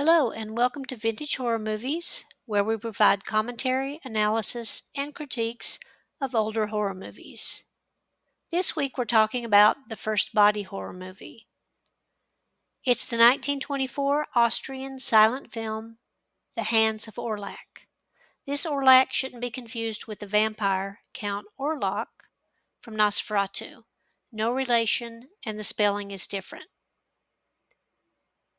Hello, and welcome to Vintage Horror Movies, where we provide commentary, analysis, and critiques of older horror movies. This week we're talking about the first body horror movie. It's the 1924 Austrian silent film, The Hands of Orlac. This Orlac shouldn't be confused with the vampire Count Orlok from Nosferatu. No relation, and the spelling is different.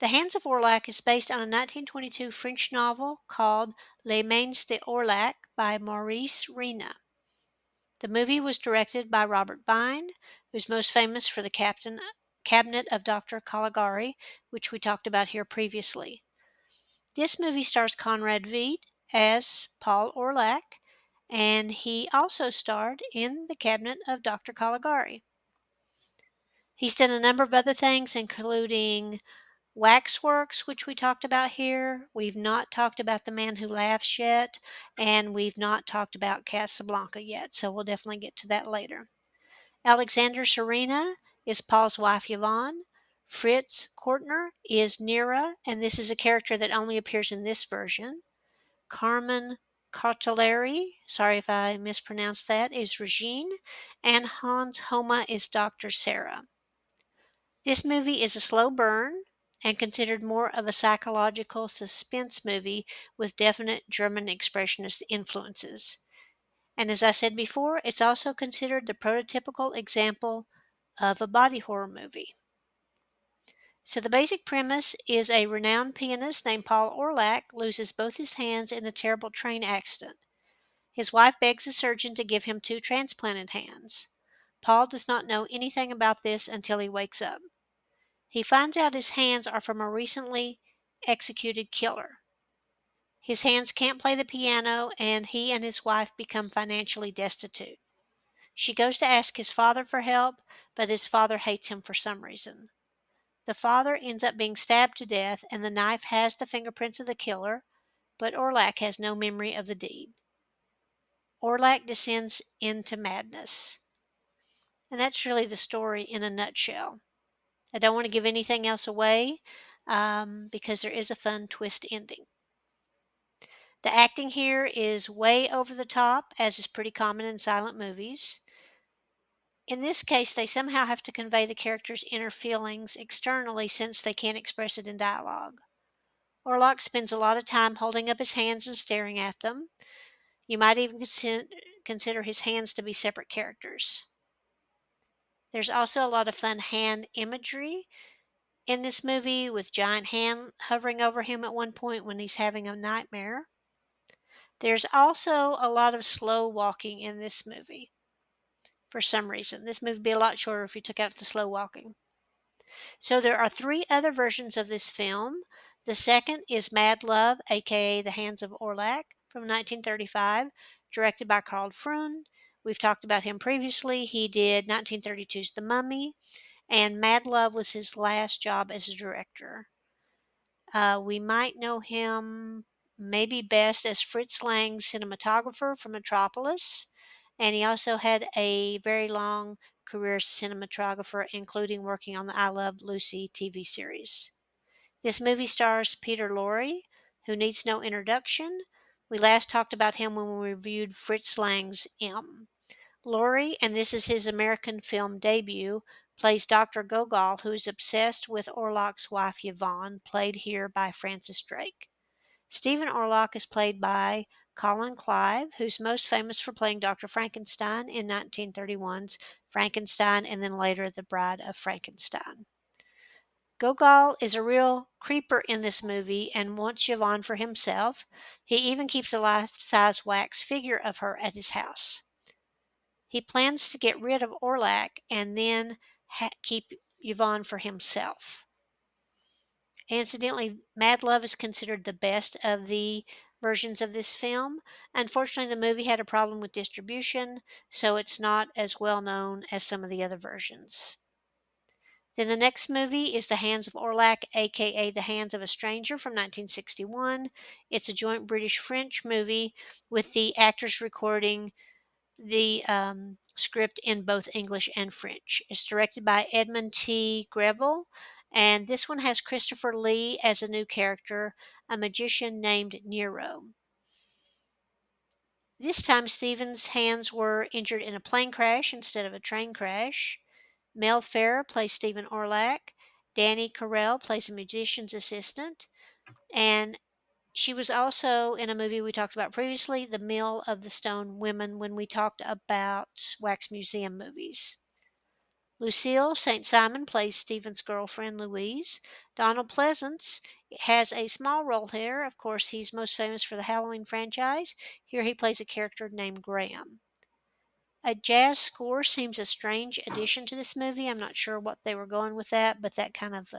The Hands of Orlac is based on a 1922 French novel called Les Mains de Orlac by Maurice Renard. The movie was directed by Robert Wiene, who's most famous for the Cabinet of Dr Caligari, which we talked about here previously. This movie stars Conrad Veidt as Paul Orlac, and he also starred in the Cabinet of Dr Caligari. He's done a number of other things, including Waxworks, which we talked about here. We've not talked about The Man Who Laughs yet, and we've not talked about Casablanca yet, so we'll definitely get to that later. Alexander Serena is Paul's wife Yvonne. Fritz Kortner is Nera, and this is a character that only appears in this version. Carmen Cartelleri, sorry if I mispronounced that, is Regine, and Hans Homa is Dr. Sarah. This movie is a slow burn and considered more of a psychological suspense movie with definite German Expressionist influences. And as I said before, it's also considered the prototypical example of a body horror movie. So the basic premise is a renowned pianist named Paul Orlac loses both his hands in a terrible train accident. His wife begs a surgeon to give him two transplanted hands. Paul does not know anything about this until he wakes up. He finds out his hands are from a recently executed killer. His hands can't play the piano, and he and his wife become financially destitute. She goes to ask his father for help, but his father hates him for some reason. The father ends up being stabbed to death, and the knife has the fingerprints of the killer, but Orlac has no memory of the deed. Orlac descends into madness. And that's really the story in a nutshell. I don't want to give anything else away because there is a fun twist ending. The acting here is way over the top, as is pretty common in silent movies. In this case, they somehow have to convey the character's inner feelings externally since they can't express it in dialogue. Orlac spends a lot of time holding up his hands and staring at them. You might even consider his hands to be separate characters. There's also a lot of fun hand imagery in this movie, with giant hand hovering over him at one point when he's having a nightmare. There's also a lot of slow walking in this movie. For some reason, this movie would be a lot shorter if you took out the slow walking. So there are three other versions of this film. The second is Mad Love, aka The Hands of Orlac, from 1935, directed by Karl Freund. We've talked about him previously. He did 1932's The Mummy, and Mad Love was his last job as a director. We might know him maybe best as Fritz Lang's cinematographer for Metropolis, and he also had a very long career as a cinematographer, including working on the I Love Lucy TV series. This movie stars Peter Lorre, who needs no introduction. We last talked about him when we reviewed Fritz Lang's M. Lorre, and this is his American film debut, plays Dr. Gogol, who is obsessed with Orloc's wife Yvonne, played here by Francis Drake. Stephen Orlac is played by Colin Clive, who's most famous for playing Dr. Frankenstein in 1931's Frankenstein and then later The Bride of Frankenstein. Gogol is a real creeper in this movie and wants Yvonne for himself. He even keeps a life-size wax figure of her at his house. He plans to get rid of Orlac and then keep Yvonne for himself. Incidentally, Mad Love is considered the best of the versions of this film. Unfortunately, the movie had a problem with distribution, so it's not as well known as some of the other versions. Then the next movie is The Hands of Orlac, aka The Hands of a Stranger, from 1961. It's a joint British-French movie with the actors recording the script in both English and French. It's directed by Edmund T. Greville, And this one has Christopher Lee as a new character, a magician named Nero. This time, Stephen's hands were injured in a plane crash instead of a train crash. Mel Ferrer plays Stephen Orlac. Danny Carell plays a musician's assistant. And she was also in a movie we talked about previously, The Mill of the Stone Women, when we talked about Wax Museum movies. Lucille St. Simon plays Stephen's girlfriend, Louise. Donald Pleasance has a small role here. Of course, he's most famous for the Halloween franchise. Here he plays a character named Graham. A jazz score seems a strange addition to this movie. I'm not sure what they were going with that, but that kind of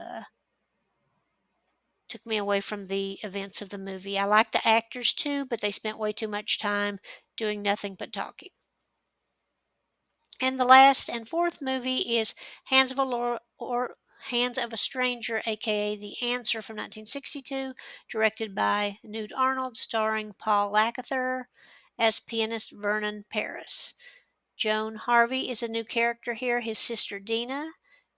took me away from the events of the movie. I like the actors too, but they spent way too much time doing nothing but talking. And the last and fourth movie is Hands of a Stranger, aka The Answer from 1962, directed by Nude Arnold, starring Paul Lacouture as pianist Vernon Paris. Joan Harvey is a new character here, his sister Dina.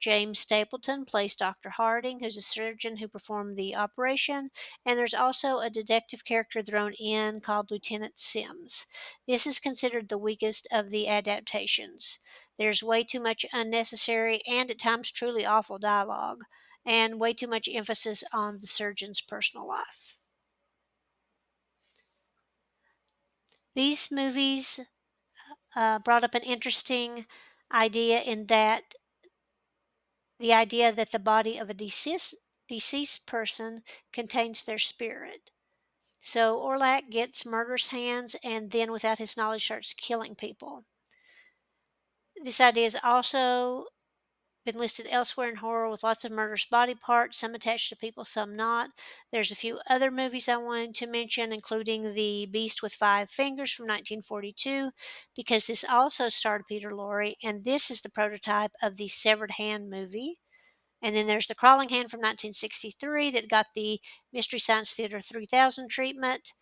James Stapleton plays Dr. Harding, who's a surgeon who performed the operation, and there's also a detective character thrown in called Lieutenant Sims. This is considered the weakest of the adaptations. There's way too much unnecessary and at times truly awful dialogue, and way too much emphasis on the surgeon's personal life. These movies brought up an interesting idea in that the idea that the body of a deceased person contains their spirit. So Orlac gets murderous hands and then, without his knowledge, starts killing people. This idea has also been listed elsewhere in horror with lots of murderous body parts, some attached to people, some not. There's a few other movies I wanted to mention, including The Beast with Five Fingers from 1942, because this also starred Peter Lorre, and this is the prototype of the Severed Hand movie. And then there's The Crawling Hand from 1963 that got the Mystery Science Theater 3000 treatment.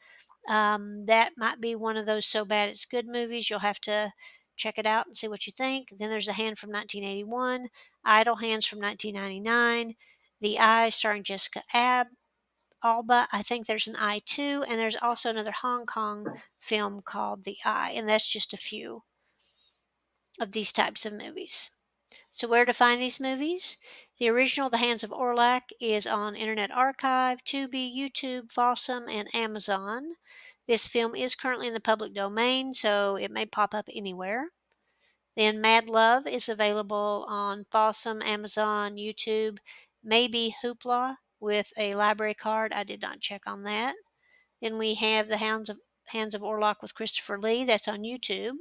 That might be one of those so bad it's good movies. You'll have to check it out and see what you think. Then there's A Hand from 1981, Idle Hands from 1999, The Eye starring Jessica Alba. I think there's an Eye too, and there's also another Hong Kong film called The Eye, and that's just a few of these types of movies. So where to find these movies? The original, The Hands of Orlac, is on Internet Archive, Tubi, YouTube, Folsom, and Amazon. This film is currently in the public domain, so it may pop up anywhere. Then Mad Love is available on Folsom, Amazon, YouTube, maybe Hoopla with a library card. I did not check on that. Then we have The Hands of Orlac with Christopher Lee, that's on YouTube,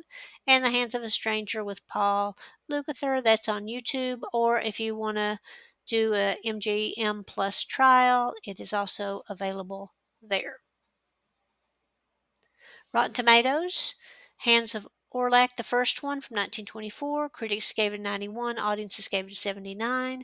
and The Hands of a Stranger with Paul Lacouture, that's on YouTube, or if you want to do a MGM Plus trial, it is also available there. Rotten Tomatoes, Hands of Orlac, the first one from 1924, critics gave it 91, audiences gave it 79.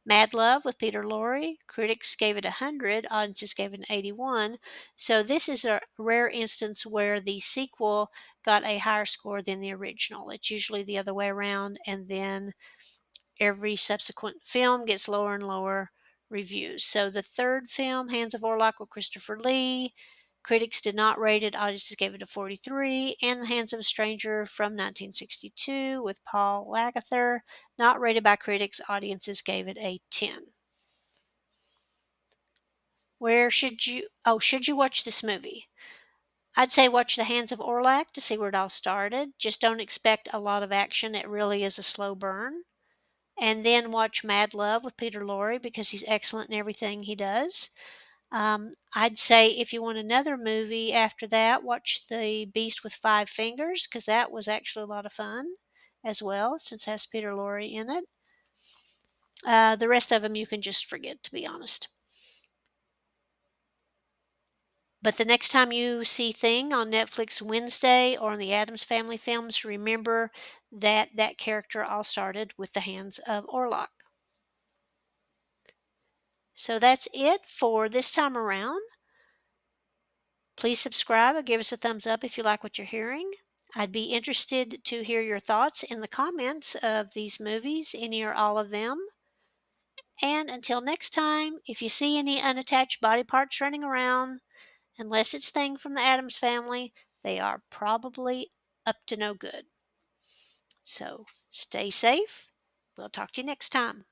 Mad Love with Peter Lorre, critics gave it 100, audiences gave it an 81. So this is a rare instance where the sequel got a higher score than the original. It's usually the other way around, and then every subsequent film gets lower and lower reviews. So the third film, Hands of Orlac with Christopher Lee, critics did not rate it, audiences gave it a 43, and The Hands of a Stranger from 1962 with Paul Lacouture, not rated by critics, audiences gave it a 10. Should you watch this movie? I'd say watch The Hands of Orlac to see where it all started. Just don't expect a lot of action. It really is a slow burn. And then watch Mad Love with Peter Lorre because he's excellent in everything he does. I'd say if you want another movie after that, watch The Beast with Five Fingers because that was actually a lot of fun as well, since it has Peter Lorre in it. The rest of them you can just forget, to be honest. But the next time you see Thing on Netflix Wednesday or on the Addams Family Films, remember that that character all started with The Hands of Orlac. So that's it for this time around. Please subscribe or give us a thumbs up if you like what you're hearing. I'd be interested to hear your thoughts in the comments of these movies, any or all of them. And until next time, if you see any unattached body parts running around, unless it's things from the Addams family, they are probably up to no good. So stay safe. We'll talk to you next time.